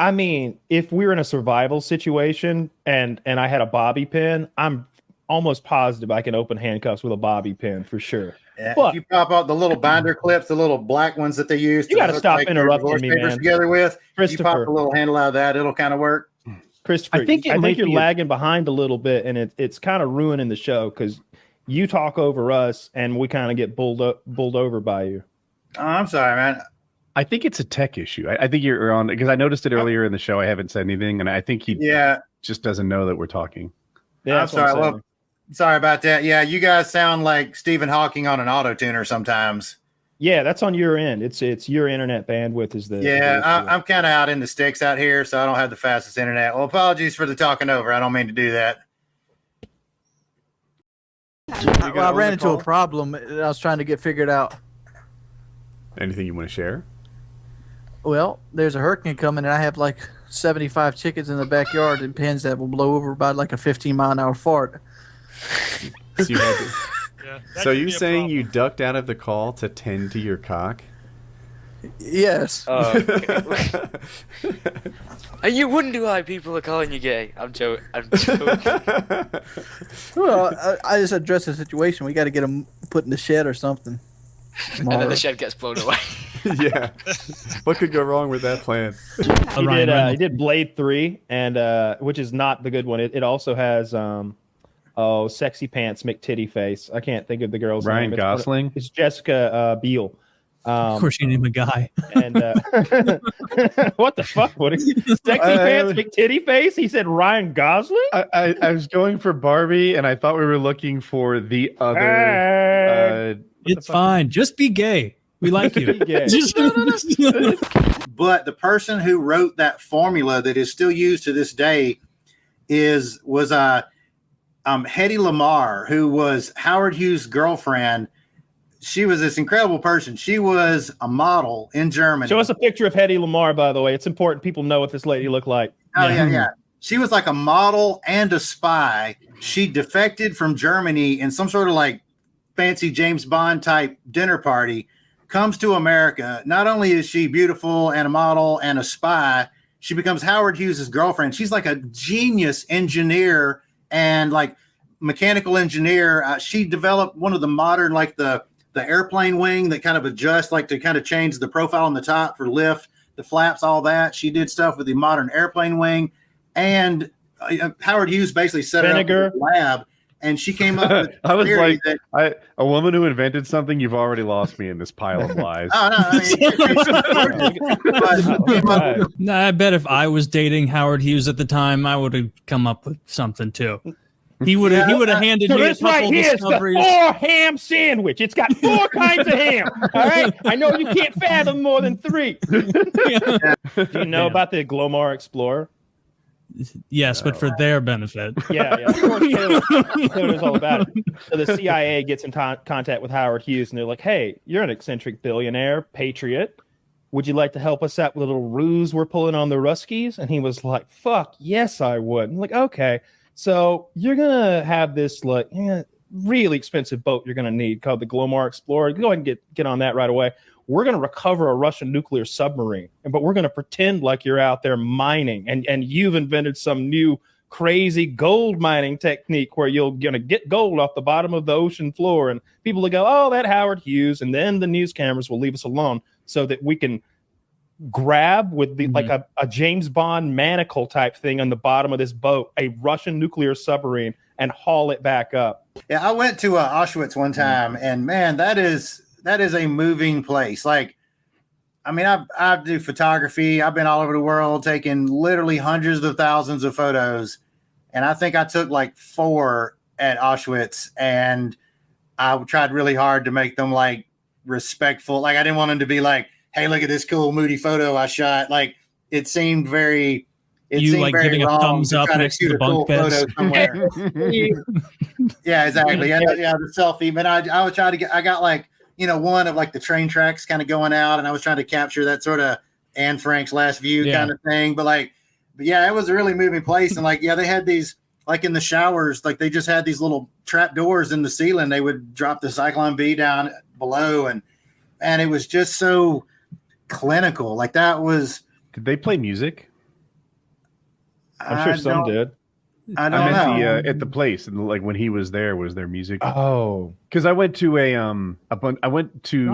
I mean, if we're in a survival situation and I had a bobby pin, I'm almost positive I can open handcuffs with a bobby pin for sure. Yeah, But if you pop out the little binder clips, the little black ones that they use you to got to hook stop like their interrupting divorce me, papers man. together with, if you pop Christopher, the little handle out of that, it'll kind of work. Christopher, I think you're lagging behind a little bit, and it's kind of ruining the show because you talk over us, and we kind of get bowled over by you. Oh, I'm sorry, man. I think it's a tech issue. I think you're on because I noticed it earlier in the show. I haven't said anything, and I think he just doesn't know that we're talking. Yeah, I'm sorry. Well, sorry about that. Yeah, you guys sound like Stephen Hawking on an auto tuner sometimes. Yeah, that's on your end. It's your internet bandwidth is the I'm kind of out in the sticks out here, so I don't have the fastest internet. Well, apologies for the talking over. I don't mean to do that. Well, I ran into a problem that I was trying to get figured out. Anything you want to share? Well, there's a hurricane coming, and I have like 75 chickens in the backyard and pens that will blow over by like a 15-mile-an-hour fart. So you saying you ducked out of the call to tend to your cock? Yes. You wouldn't do why people are calling you gay. I'm joking. Well, I just addressed the situation. We got to get them put in the shed or something. And then the shed gets blown away. Yeah. What could go wrong with that plan? He did Blade 3, and which is not the good one. It also has Sexy Pants McTitty Face. I can't think of the girl's name. Ryan Gosling? It's Jessica Biel. Of course, you named a guy. And what the fuck? What is Sexy Pants McTitty Face? He said Ryan Gosling. I was going for Barbie, and I thought we were looking for the other. It's fine. Just be gay. We like you. But the person who wrote that formula that is still used to this day was Hedy Lamarr, who was Howard Hughes' girlfriend. She was this incredible person. She was a model in Germany. Show us a picture of Hedy Lamarr, by the way. It's important people know what this lady looked like. Oh, yeah. She was like a model and a spy. She defected from Germany in some sort of like fancy James Bond type dinner party, comes to America. Not only is she beautiful and a model and a spy, she becomes Howard Hughes' girlfriend. She's like a genius engineer and like mechanical engineer. She developed one of the modern, like the airplane wing that kind of adjusts, like to kind of change the profile on the top for lift, the flaps, all that. She did stuff with the modern airplane wing. And Howard Hughes basically set it up in the lab. And she came up with I was like, a woman who invented something, you've already lost me in this pile of lies. I bet if I was dating Howard Hughes at the time, I would have come up with something too. He would have handed me a couple right here is the 4 ham sandwich. It's got 4 kinds of ham. All right, I know you can't fathom more than 3. Do you know about the Glomar Explorer? Yes, but for their benefit. Yeah. Of course, Taylor knows all about it. So the CIA gets in contact with Howard Hughes, and they're like, "Hey, you're an eccentric billionaire, patriot. Would you like to help us out with a little ruse we're pulling on the Ruskies?" And he was like, "Fuck, yes, I would." I'm like, okay. So you're gonna have this like really expensive boat you're gonna need called the Glomar Explorer. Go ahead and get on that right away. We're gonna recover a Russian nuclear submarine, but we're gonna pretend like you're out there mining, and you've invented some new crazy gold mining technique where you're gonna get gold off the bottom of the ocean floor, and people will go, "Oh, that Howard Hughes," and then the news cameras will leave us alone so that we can grab with the like a James Bond manacle type thing on the bottom of this boat, a Russian nuclear submarine, and haul it back up. Yeah, I went to Auschwitz one time, and man, that is a moving place. Like, I mean, I do photography. I've been all over the world taking literally hundreds of thousands of photos, and I think I took like 4 at Auschwitz, and I tried really hard to make them like respectful. Like, I didn't want them to be like, "Hey, look at this cool moody photo I shot." Like, it seemed very, like giving a thumbs up next to the bunk beds. Yeah, exactly. Yeah, the selfie. But I was trying to I got like, one of like the train tracks kind of going out, and I was trying to capture that sort of Anne Frank's last view kind of thing. But yeah, it was a really moving place. And like, yeah, they had these, like in the showers, like they just had these little trap doors in the ceiling. They would drop the Cyclone B down below, and it was just so clinical. Like, that was. Did they play music? I'm sure some did. I don't know. At the place, and like when he was there, was there music? Oh, because I went to I went to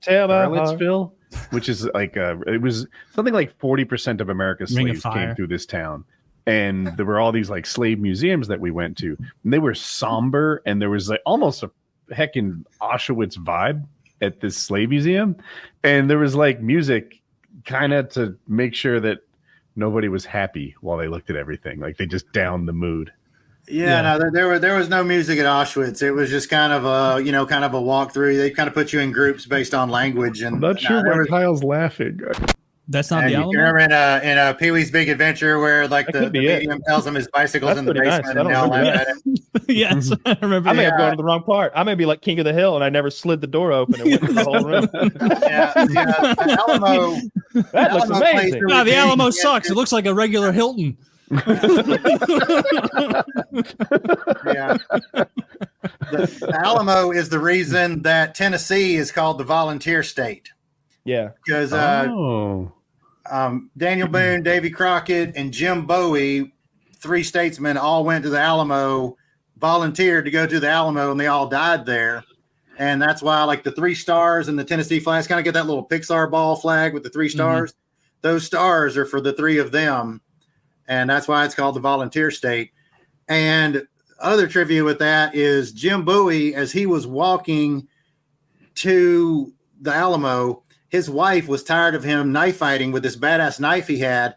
Charlottesville, which is like it was something like 40% of America's slaves came through this town, and there were all these like slave museums that we went to, and they were somber, and there was like almost a heckin' Auschwitz vibe at this slave museum, and there was like music kind of to make sure that nobody was happy while they looked at everything. Like they just downed the mood. Yeah, no, there was no music at Auschwitz. It was just kind of a walkthrough. They kind of put you in groups based on language. And I'm not sure why Kyle's laughing. That's not the Alamo. You remember in a Pee-wee's Big Adventure where like the medium tells him his bicycle's in the basement and they all laugh at it. Yes, I remember. I may have gone to the wrong part. I may be like King of the Hill and I never slid the door open and went through the whole room. The Alamo. That looks amazing. No, the Alamo sucks. It looks like a regular Hilton. The Alamo is the reason that Tennessee is called the volunteer state. Yeah, because Daniel Boone, Davy Crockett, and Jim Bowie, 3 statesmen, all went to the Alamo, volunteered to go to the Alamo, and they all died there. And that's why, like the 3 stars and the Tennessee flags, kind of get that little Pixar ball flag with the 3 stars. Mm-hmm. Those stars are for the 3 of them, and that's why it's called the volunteer state. And other trivia with that is Jim Bowie, as he was walking to the Alamo, his wife was tired of him knife fighting with this badass knife he had.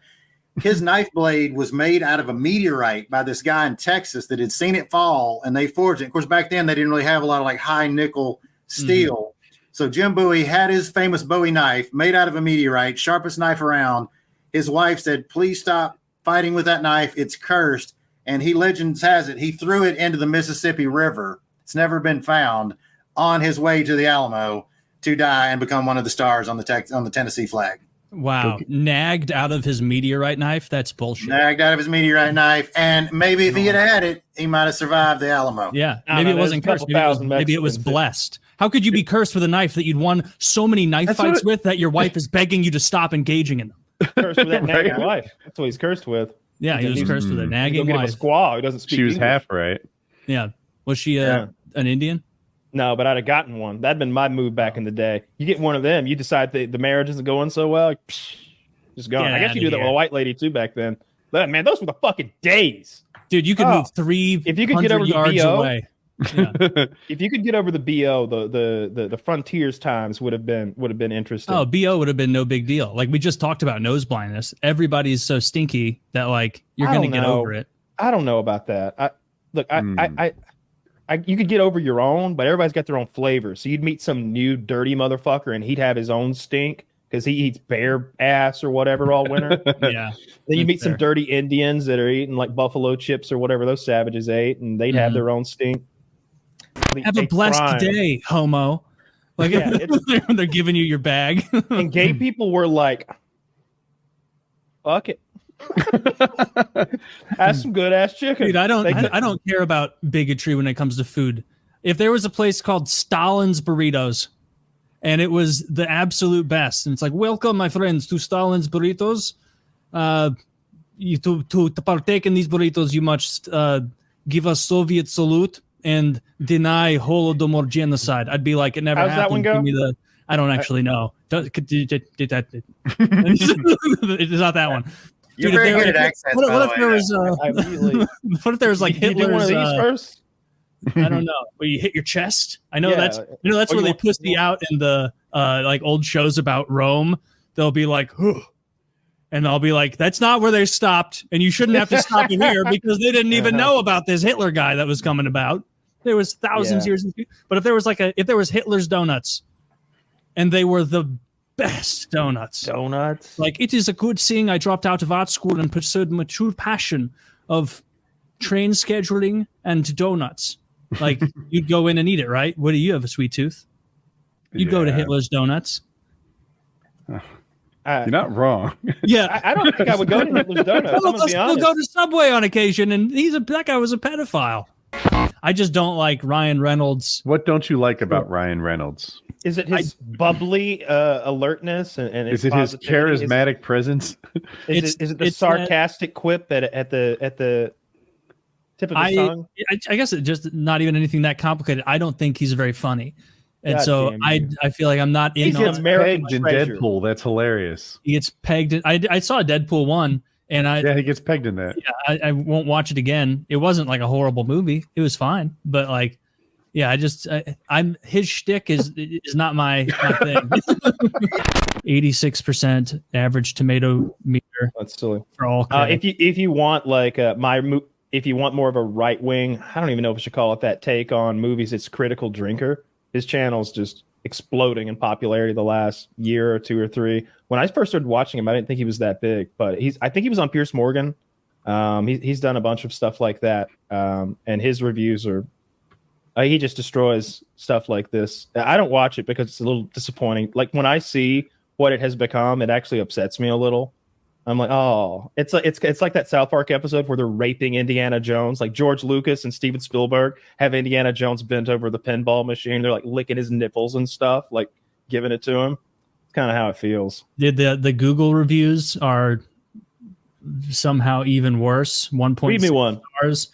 His knife blade was made out of a meteorite by this guy in Texas that had seen it fall, and they forged it. Of course, back then they didn't really have a lot of like high nickel steel. Mm-hmm. So Jim Bowie had his famous Bowie knife made out of a meteorite, sharpest knife around. His wife said, "Please stop fighting with that knife. It's cursed." And legends has it, he threw it into the Mississippi River. It's never been found, on his way to the Alamo to die and become one of the stars on the Tennessee flag. Wow. Nagged out of his meteorite knife? That's bullshit. Nagged out of his meteorite knife. And maybe if he had had it, he might have survived the Alamo. Yeah. Maybe it wasn't cursed. Maybe it was blessed. How could you be cursed with a knife that you'd won so many knife fights with that your wife is begging you to stop engaging in them? Cursed with that nagging wife. That's what he's cursed with. Yeah, he was cursed with a nagging wife. A squaw who doesn't speak She was English. half right. Yeah. Was she an Indian? No, but I'd have gotten one. That'd been my move back in the day. You get one of them, you decide the marriage isn't going so well, just gone. I guess you do that with a white lady too back then. But man, those were the fucking days. Dude, you could move 300 if you could get over yards the BO, away. Yeah. If you could get over the BO, the frontiers times would have been interesting. Oh, BO would have been no big deal. Like we just talked about nose blindness. Everybody's so stinky that like you're going to get over it. I don't know about that. You could get over your own, but everybody's got their own flavor. So you'd meet some new dirty motherfucker and he'd have his own stink because he eats bear ass or whatever all winter. Yeah. Then you meet some dirty Indians that are eating like buffalo chips or whatever those savages ate, and they'd have their own stink. Have a blessed day, homo. Like they're giving you your bag. And gay people were like, fuck it. That's some good ass chicken. Dude, I don't care about bigotry when it comes to food. If there was a place called Stalin's Burritos and it was the absolute best, and it's like, welcome my friends to Stalin's Burritos. To partake in these burritos, you must give us Soviet salute and deny Holodomor genocide. I'd be like, it never happened. How's that one go? Give me I don't actually know. It's not that one. You're very good at accents. What if there was like Hitler's? One of these first? I don't know. Where you hit your chest. I know that's where they pussy out in the like old shows about Rome. They'll be like, "Huh," and I'll be like, "That's not where they stopped, and you shouldn't have to stop in here because they didn't even know about this Hitler guy that was coming about. There was thousands years. But if there was Hitler's donuts, and they were the best donuts. Like, it is a good thing I dropped out of art school and pursued my true passion of train scheduling and donuts. Like, you'd go in and eat it, right? What do you have, a sweet tooth? You'd go to Hitler's Donuts. You're not wrong. Yeah. I don't think I would go to Hitler's Donuts. We'll go to Subway on occasion, and that guy was a pedophile. I just don't like Ryan Reynolds. What don't you like about Ryan Reynolds? Is it his bubbly alertness and is it his charismatic presence? Is it the sarcastic quip at the tip of his tongue? I guess it's just not even anything that complicated. I don't think he's very funny. And God so I feel like I'm not in. He gets pegged in Deadpool. That's hilarious. He gets pegged. I saw Deadpool 1 and he gets pegged in that. Yeah, I won't watch it again. It wasn't like a horrible movie. It was fine, but like, yeah, I'm his shtick is not my thing. 86% average tomato meter. That's silly for all. If you want like if you want more of a right wing, I don't even know if I should call it that, take on movies, it's Critical Drinker. His channel's just exploding in popularity the last year or 2 or 3. When I first started watching him, I didn't think he was that big, but I think he was on Piers Morgan. He's done a bunch of stuff like that, and his reviews are. He just destroys stuff like this. I don't watch it because it's a little disappointing. Like when I see what it has become, it actually upsets me a little. I'm like, oh, it's like that South Park episode where they're raping Indiana Jones. Like George Lucas and Steven Spielberg have Indiana Jones bent over the pinball machine. They're like licking his nipples and stuff, like giving it to him. It's kind of how it feels. The Google reviews are somehow even worse. 1.6 Read me one. stars.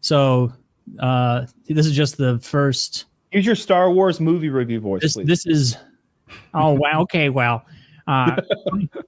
So this is just the first. Use your Star Wars movie review voice, please. This is. Oh wow. Okay. Well.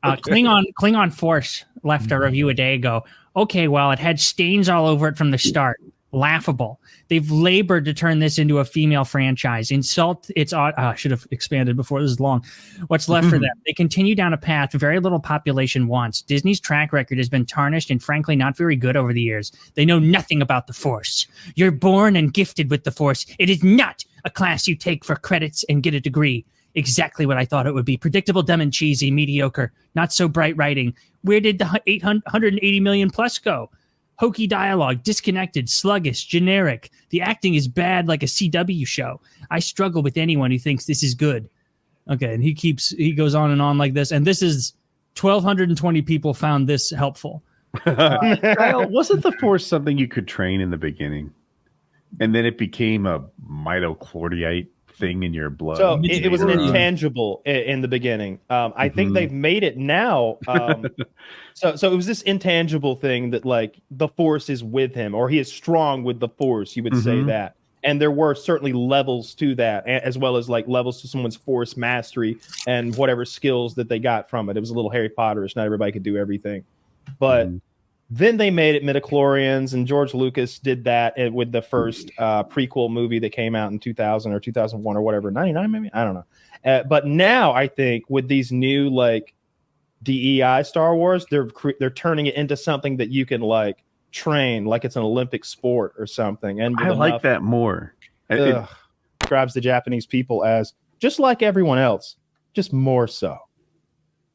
Klingon Force left a review a day ago. Okay, well, it had stains all over it from the start. Laughable. They've labored to turn this into a female franchise. Insult its I should have expanded before this is long. What's left for them? They continue down a path very little population wants. Disney's track record has been tarnished and frankly not very good over the years. They know nothing about the Force. You're born and gifted with the Force. It is not a class you take for credits and get a degree. Exactly what I thought it would be. Predictable, dumb and cheesy, mediocre, not so bright writing. Where did the 180 million plus go? Hokey dialogue, disconnected, sluggish, generic. The acting is bad like a CW show. I struggle with anyone who thinks this is good. Okay, and he goes on and on like this. And this is 1,220 people found this helpful. Kyle, wasn't the Force something you could train in the beginning? And then it became a mitochondriite thing in your blood. So it was an intangible in the beginning. I think they've made it now. So it was this intangible thing that like the Force is with him, or he is strong with the Force. You would say that, and there were certainly levels to that, as well as like levels to someone's Force mastery and whatever skills that they got from it. It was a little Harry Potterish. Not everybody could do everything, but. Then they made it midichlorians, and George Lucas did that with the first prequel movie that came out in 2000 or 2001 or whatever, 99 maybe? I don't know. But now I think with these new like DEI Star Wars, they're turning it into something that you can like train like it's an Olympic sport or something. And I like that more. It describes the Japanese people as just like everyone else, just more so.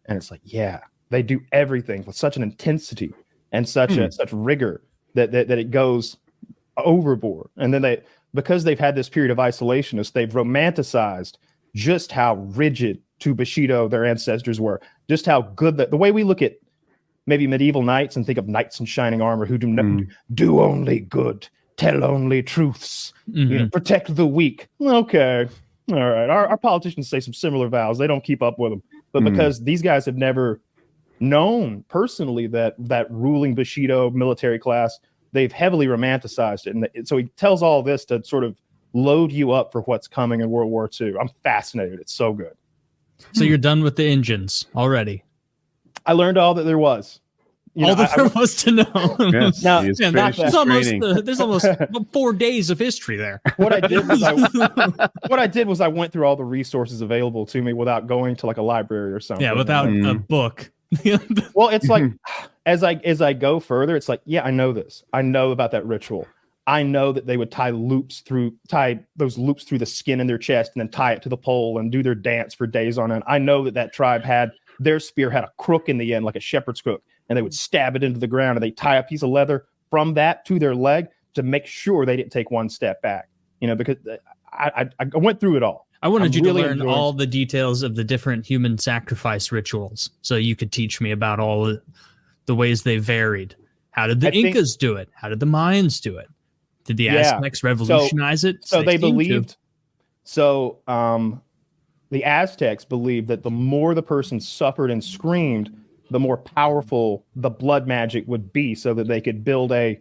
And it's like, yeah, they do everything with such an intensity and such rigor that it goes overboard. And then because they've had this period of isolationists, they've romanticized just how rigid to Bushido their ancestors were, just how good the way we look at maybe medieval knights and think of knights in shining armor who do only good, tell only truths, protect the weak. Okay, all right. Our politicians say some similar vows. They don't keep up with them, but because these guys have never known personally that ruling Bushido military class, they've heavily romanticized it. And so he tells all this to sort of load you up for what's coming in World War II. I'm fascinated. It's so good. So you're done with the engines already? I learned all that there was. All that there was to know. Yes, now, there's almost 4 days of history there. What I did was I went through all the resources available to me without going to like a library or something. Yeah, without a book. Well, it's like as I go further, it's like, yeah, I know this. I know about that ritual. I know that they would tie those loops through the skin in their chest and then tie it to the pole and do their dance for days on end. I know that tribe had their spear had a crook in the end, like a shepherd's crook, and they would stab it into the ground and they tie a piece of leather from that to their leg to make sure they didn't take one step back. Because I went through it all. I wanted you to learn all the details of the different human sacrifice rituals so you could teach me about all the ways they varied. How did the Incas do it? How did the Mayans do it? Did the Aztecs revolutionize it? So they believed. So the Aztecs believed that the more the person suffered and screamed, the more powerful the blood magic would be, so that they could build a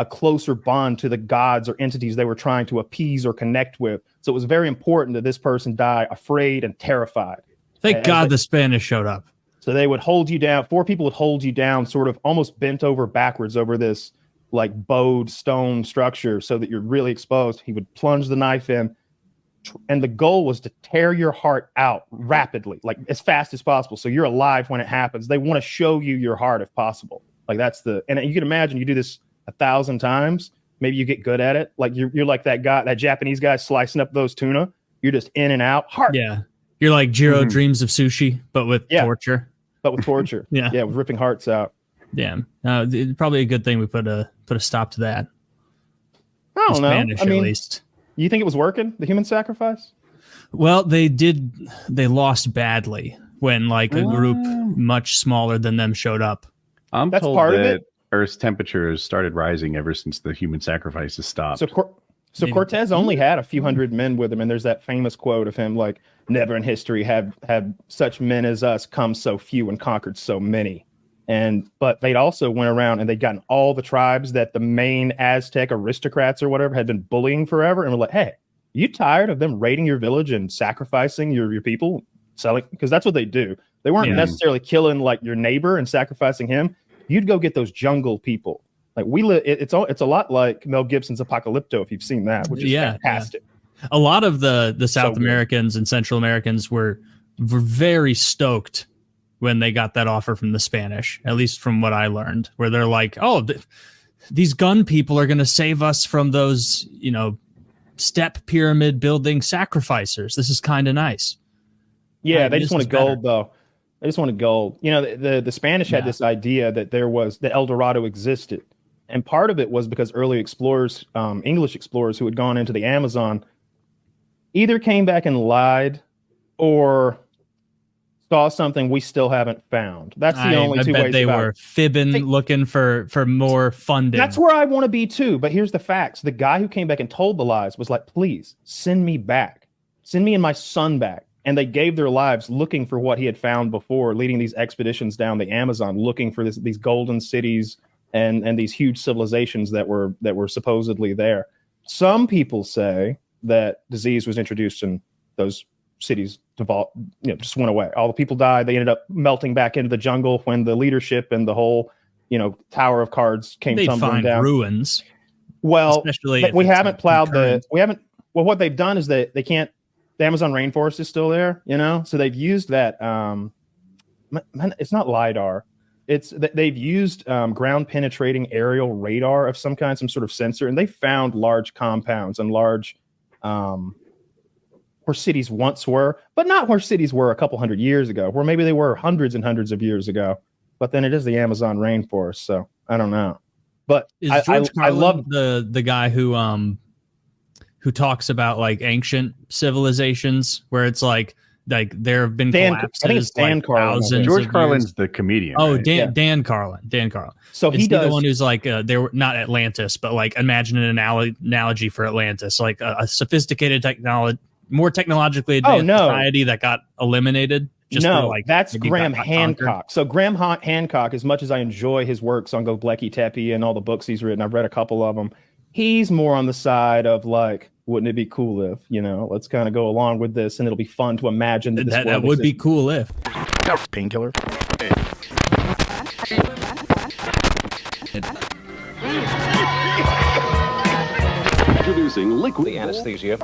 closer bond to the gods or entities they were trying to appease or connect with. So it was very important that this person die afraid and terrified. Thank God the Spanish showed up. So they would hold you down. 4 people would hold you down, sort of almost bent over backwards over this like bowed stone structure, so that you're really exposed. He would plunge the knife in, and the goal was to tear your heart out rapidly, like as fast as possible, so you're alive when it happens. They want to show you your heart if possible. Like that's and you can imagine you do this 1,000 times, maybe you get good at it. Like you're like that guy, that Japanese guy slicing up those tuna. You're just in and out. Heart. Yeah. You're like Jiro dreams of sushi, but with torture. But with torture. Yeah, with ripping hearts out. Damn. Probably a good thing we put a stop to that. I don't know. Spanish, I mean, at least. You think it was working, the human sacrifice? Well, they lost badly when like a group much smaller than them showed up. That's told part that of it. Earth's temperature has started rising ever since the human sacrifices stopped. So Cortez only had a few hundred men with him, and there's that famous quote of him like, "Never in history have such men as us come so few and conquered so many." But they'd also went around and they'd gotten all the tribes that the main Aztec aristocrats or whatever had been bullying forever, and were like, "Hey, you tired of them raiding your village and sacrificing your people, selling?" Because that's what they do. They weren't necessarily killing like your neighbor and sacrificing him. You'd go get those jungle people. Like it's a lot like Mel Gibson's Apocalypto, if you've seen that, which is fantastic. Yeah. A lot of the South Americans and Central Americans were very stoked when they got that offer from the Spanish, at least from what I learned, where they're like, "Oh, these gun people are going to save us from those, step pyramid building sacrificers. This is kind of nice." Yeah, they just wanted gold, though. They just wanted gold. The Spanish had this idea that that El Dorado existed. And part of it was because early explorers, English explorers who had gone into the Amazon, either came back and lied or saw something we still haven't found. That's the only two ways. They were fibbing, looking for more funding. That's where I want to be too. But here's the facts. The guy who came back and told the lies was like, "Please send me back. Send me and my son back." And they gave their lives looking for what he had found before, leading these expeditions down the Amazon, looking for these golden cities and these huge civilizations that were supposedly there. Some people say that disease was introduced and those cities just went away. All the people died. They ended up melting back into the jungle when the leadership and the whole, Tower of Cards came tumbling down. Ruins. Well, we haven't plowed what they've done is that they can't. The Amazon rainforest is still there, so they've used that. It's not LiDAR. They've used ground penetrating aerial radar of some kind, some sort of sensor, and they found large compounds and large where cities once were, but not where cities were a couple hundred years ago, where maybe they were hundreds and hundreds of years ago. But then it is the Amazon rainforest, so I don't know. But I love the guy who talks about like ancient civilizations where it's like there have been collapses. I think it's Dan Carlin. George Carlin's the comedian. Oh, right? Dan Carlin. So he's the one who's like they were not Atlantis, but like imagine an analogy for Atlantis, like a sophisticated more technologically advanced society that got eliminated. That's Graham Hancock. So Graham Hancock, as much as I enjoy his works on Göbekli Tepe and all the books he's written, I've read a couple of them. He's more on the side of like, wouldn't it be cool if, let's kind of go along with this and it'll be fun to imagine that would be cool if. Painkiller. Introducing liquid anesthesia.